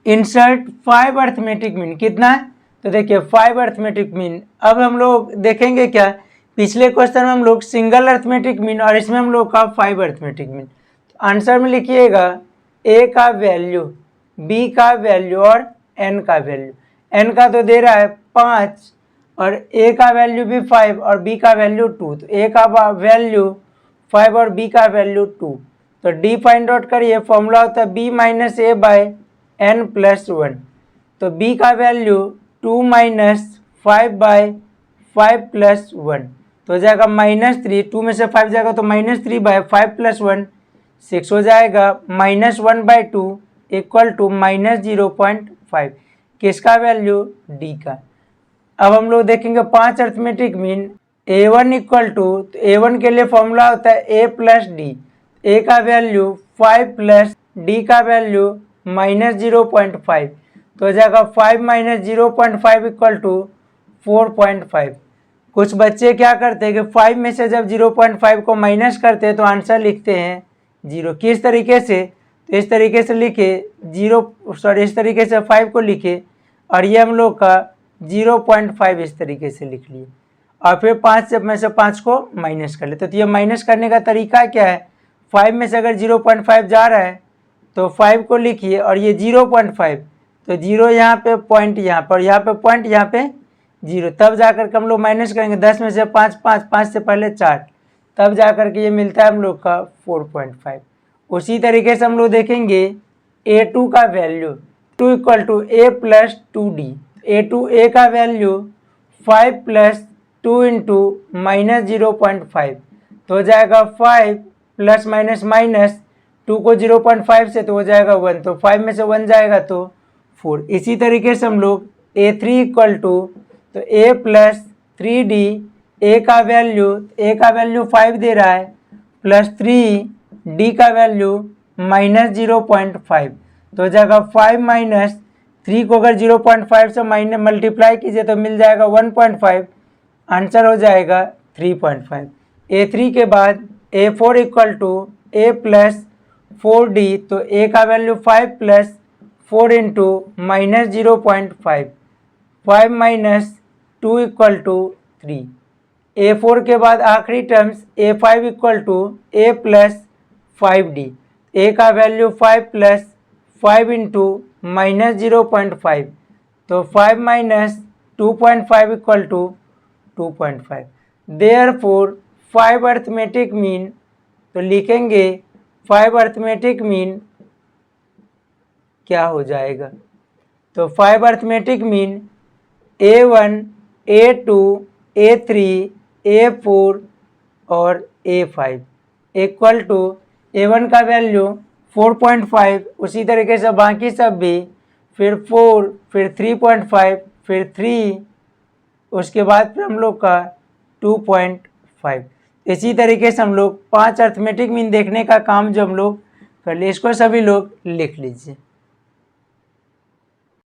Insert 5 arithmetic mean, कितना है तो देखिए 5 अर्थमेटिक मीन। अब हम लोग देखेंगे क्या, पिछले क्वेश्चन में हम लोग सिंगल अर्थमेटिक मीन और इसमें हम लोग का 5 अर्थमेटिक मीन। आंसर में लिखिएगा ए का वैल्यू, बी का वैल्यू और एन का वैल्यू। एन का तो दे रहा है 5 और ए का वैल्यू भी 5 और बी का वैल्यू 2, तो ए का वैल्यू 5 और बी का वैल्यू 2। तो डी फाइंड आउट करिए, फॉर्मूला होता है बी माइनस ए बाय एन प्लस 1। तो बी का वैल्यू 2 माइनस 5 बाय 5 प्लस 1, तो हो जाएगा -3। 2 में से 5 जाएगा तो -3 बाय 5 प्लस 1 6 हो जाएगा। -1/2 इक्वल टू -0.5, किसका वैल्यू, डी का। अब हम लोग देखेंगे 5 arithmetic mean. A1 equal to, A1 के लिए फॉर्मूला होता है A प्लस डी। ए का वैल्यू 5 प्लस डी का वैल्यू -0.5, तो हो जाएगा 5 - 0.5 इक्वल टू 4.5। कुछ बच्चे क्या करते हैं कि 5 में से जब 0.5 को माइनस करते हैं तो आंसर लिखते हैं 0। किस तरीके से, तो इस तरीके से लिखे इस तरीके से 5 को लिखे और ये हम लोग का 0.5 इस तरीके से लिख लिए और फिर 5 में से 5 को माइनस कर लेते। तो ये माइनस करने का तरीका क्या है, 5 में से अगर 0.5 जा रहा है तो 5 को लिखिए और ये 0.5, तो 0 यहाँ पे, पॉइंट यहाँ पर, यहाँ पे पॉइंट, यहाँ पे 0, तब जा कर के हम लोग माइनस करेंगे। 10 में से 5 5, 5 से पहले 4, तब जा कर के ये मिलता है हम लोग का 4.5। उसी तरीके से हम लोग देखेंगे A2 का value 2 equal to A plus 2D। A2 A का वैल्यू 5 प्लस 2 इंटू -0.5, तो हो जाएगा 5 प्लस माइनस 2 को 0.5 से तो हो जाएगा 1, तो 5 में से 1 जाएगा तो 4। इसी तरीके से हम लोग A3 इक्वल टू, तो A प्लस 3D, A का वैल्यू 5 दे रहा है प्लस 3D का वैल्यू -0.5, तो हो जाएगा 5 माइनस 3 को अगर 0.5 से मल्टीप्लाई कीजिए तो मिल जाएगा 1.5, आंसर हो जाएगा 3.5। A3 के बाद A4 equal to A plus 4D, तो A का value 5 plus 4 into -0.5, 5 minus 2 equal to 3। A4 के बाद आखिरी terms A5 equal to A plus 5D। A का वैल्यू 5 प्लस 5 इंटू -0.5, तो 5 minus 2.5 equal to 2.5। Therefore 5 arithmetic mean, तो लिखेंगे 5 arithmetic mean क्या हो जाएगा, तो 5 arithmetic mean A1, A2, A3, A4 और A5 इक्वल टू A1 का वैल्यू 4.5, उसी तरीके से बाकी सब भी, फिर 4, फिर 3.5, फिर 3, उसके बाद फिर हम लोग का 2.5। इसी तरीके से हम लोग 5 अर्थमेटिक मीन देखने का काम जो हम लोग कर लिए, इसको सभी लोग लिख लीजिए।